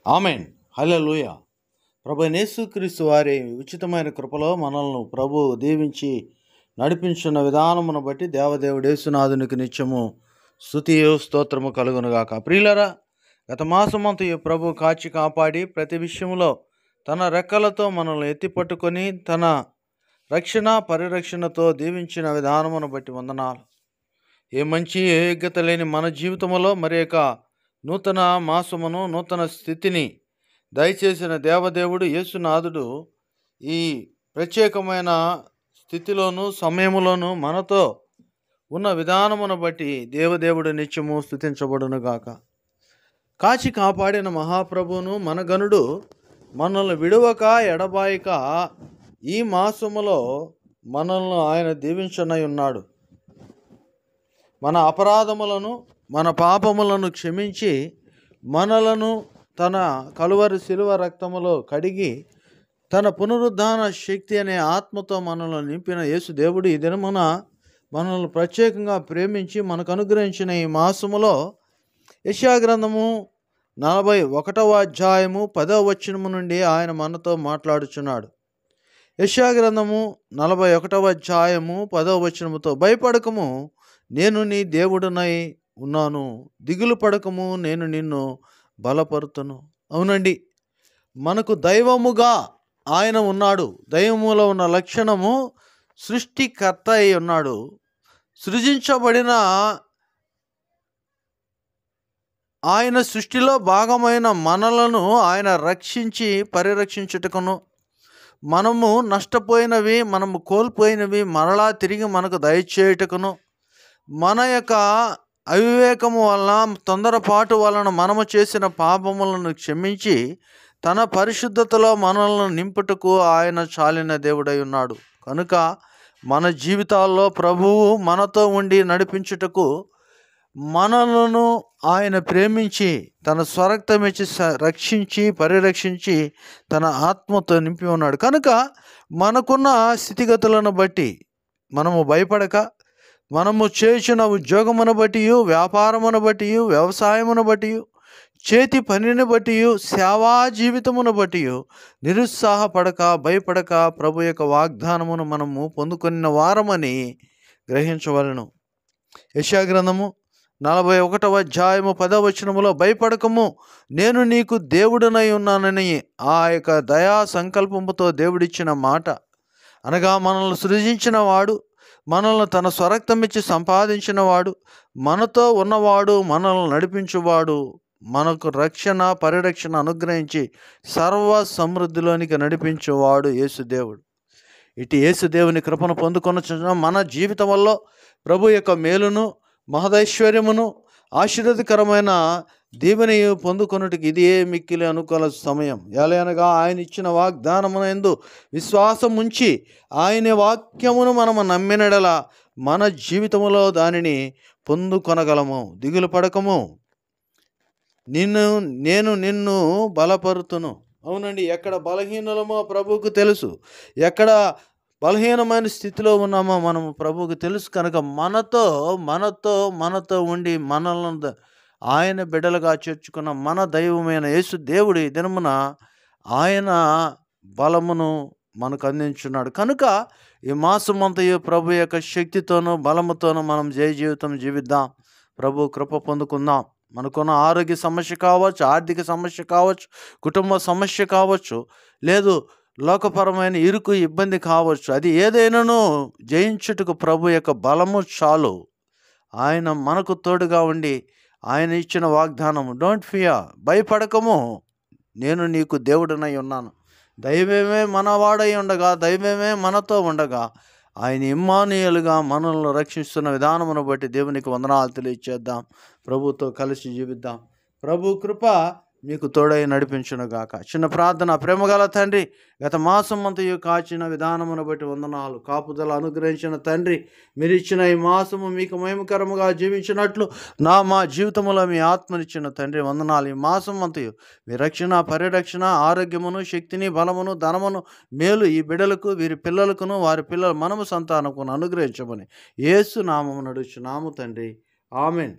Amen. హల్లెలూయా. ప్రభువైన యేసుక్రీస్తు వారి ఉచితమైన కృపలో మనల్ని ప్రభు దీవించి నడిపించున్న విధానమును బట్టి దేవదేవుడు యేసునాథునికి నిత్యము స్తుతియు స్తోత్రము కలుగునుగాక. ప్రియులరా, గత మాసమంతయు ప్రభు కాచి కాపాడి ప్రతి విషయంలో తన రెక్కలతో మనల్ని ఎత్తిపట్టుకొని తన రక్షణ పరిరక్షణతో దీవించిన విధానమును బట్టి వందనాలు. ఏ మంచి ఏ యోగ్యత లేని మన జీవితంలో మరి యొక్క నూతన మాసమును నూతన స్థితిని దయచేసిన దేవదేవుడు యేసునాథుడు ఈ ప్రత్యేకమైన స్థితిలోను సమయములోను మనతో ఉన్న విధానమును బట్టి దేవదేవుడు నిత్యము స్తుతించబడునుగాక. కాచి కాపాడిన మహాప్రభువును మన గనుడు మనల్ని విడువక ఎడబాయక ఈ మాసములో మనల్ని ఆయన దీవించనై ఉన్నాడు. మన అపరాధములను మన పాపములను క్షమించి మనలను తన కలువరి శిలువ రక్తములో కడిగి తన పునరుద్ధాన శక్తి అనే ఆత్మతో మనల్ని నింపిన యేసు దేవుడు ఈ దినమున మనల్ని ప్రత్యేకంగా ప్రేమించి మనకు అనుగ్రహించిన ఈ మాసములో యెషయా గ్రంథము 41వ అధ్యాయము 10వ వచనము నుండి ఆయన మనతో మాట్లాడుచున్నాడు. యెషయా గ్రంథము 41వ అధ్యాయము 10వ వచనముతో, భయపడకము, నేను నీ దేవుడునై ఉన్నాను, దిగులు పడకము, నేను నిన్ను బలపరుతును. అవునండి, మనకు దైవముగా ఆయన ఉన్నాడు. దైవములో ఉన్న లక్షణము సృష్టికర్త అయి ఉన్నాడు. సృజించబడిన ఆయన సృష్టిలో భాగమైన మనలను ఆయన రక్షించి పరిరక్షించుటకును, మనము నష్టపోయినవి మనము కోల్పోయినవి మరలా తిరిగి మనకు దయచేయుటకును, మన యొక్క అవివేకము వలన తొందరపాటు వలన మనము చేసిన పాపములను క్షమించి తన పరిశుద్ధతలో మనల్ని నింపుటకు ఆయన చాలిన దేవుడై ఉన్నాడు. కనుక మన జీవితాల్లో ప్రభువు మనతో ఉండి నడిపించుటకు మనలను ఆయన ప్రేమించి తన స్వరక్తమిచ్చి రక్షించి పరిరక్షించి తన ఆత్మతో నింపి ఉన్నాడు. కనుక మనకున్న స్థితిగతులను బట్టి మనము భయపడక, మనము చేసిన ఉద్యోగమును బట్టి, వ్యాపారమును బట్టి, వ్యవసాయమును బట్టి, చేతి పనిని బట్టి, సేవా జీవితమును బట్టి నిరుత్సాహపడక భయపడక ప్రభు యొక్క వాగ్దానమును మనము పొందుకున్న వారమని గ్రహించవలను. యెషయా గ్రంథము 41వ అధ్యాయము 10వ వచనములో, భయపడకము, నేను నీకు దేవుడనై ఉన్నానని ఆ యొక్క దయా సంకల్పముతో దేవుడిచ్చిన మాట. అనగా మనల్ని సృజించిన వాడు, మనల్ని తన స్వరక్తమిచ్చి సంపాదించిన వాడు, మనతో ఉన్నవాడు, మనల్ని నడిపించువాడు, మనకు రక్షణ పరిరక్షణ అనుగ్రహించి సర్వ సమృద్ధిలోనికి నడిపించేవాడు యేసుదేవుడు. ఇటు యేసుదేవుని కృపను పొందుకొనుచున్న మన జీవితంలో ప్రభు యొక్క మేలును మహదైశ్వర్యమును ఆశీర్వాదకరమైన దీవెనయు పొందుకొనుటకు ఇది మిక్కిలి అనుకూల సమయం. ఎలాగనగా ఆయన ఇచ్చిన వాగ్దానమునందు విశ్వాసం ఉంచి ఆయన వాక్యమును మనము నమ్మినడల మన జీవితంలో దానిని పొందుకొనగలము. దిగులు పడకము, నేను నిన్ను బలపరుతును. అవునండి, ఎక్కడ బలహీనలమో ప్రభువుకు తెలుసు, ఎక్కడ బలహీనమైన స్థితిలో ఉన్నామో మనము ప్రభువుకు తెలుసు. కనుక మనతో ఉండి మనల్ని ఆయన బిడ్డలుగా చేర్చుకున్న మన దైవమైన యేసు దేవుడు ఈ దినమున ఆయన బలమును మనకు అందించున్నాడు. కనుక ఈ మాసమంతయు ప్రభు యొక్క శక్తితోనూ బలముతోనూ మనం జయ జీవితం జీవిద్దాం. ప్రభు కృప పొందుకుందాం. మనకున్న ఆరోగ్య సమస్య కావచ్చు, ఆర్థిక సమస్య కావచ్చు, కుటుంబ సమస్య కావచ్చు, లేదు లోకపరమైన ఇరుకు ఇబ్బంది కావచ్చు, అది ఏదైనాను జయించుటకు ప్రభు యొక్క బలము చాలు. ఆయన మనకు తోడుగా ఉండి ఆయన ఇచ్చిన వాగ్దానము, డోంట్ ఫియర్, భయపడకము, నేను నీకు దేవుడనై ఉన్నాను. దైవమే మనవాడై ఉండగా, దైవమే మనతో ఉండగా ఆయన ఇమ్మానుయేలుగా మనల్ని రక్షిస్తున్న విధానమును బట్టి దేవునికి వందనాలు తెలియచేద్దాం. ప్రభుతో కలిసి జీవిద్దాం. ప్రభు కృప మీకు తోడై నడిపించునుగాక. చిన్న ప్రార్థన. ప్రేమగల తండ్రి, గత మాసం అంతయు కాచిన విధానమును బట్టి వందనాలు. కాపుదల అనుగ్రహించిన తండ్రి, మీరు ఇచ్చిన ఈ మాసము మీకు మహిమకరముగా జీవించినట్లు మా జీవితంలో మీ ఆత్మనిచ్చిన తండ్రి వందనాలు. ఈ మాసం అంతయు మీ రక్షణ పరిరక్షణ ఆరోగ్యమును శక్తిని బలమును ధనమును మేలు ఈ బిడ్డలకు వీరి పిల్లలకును వారి పిల్లల మనము సంతానమును అనుగ్రహించమని యేసు నామమున నడుచున్నాము తండ్రి. ఆమెన్.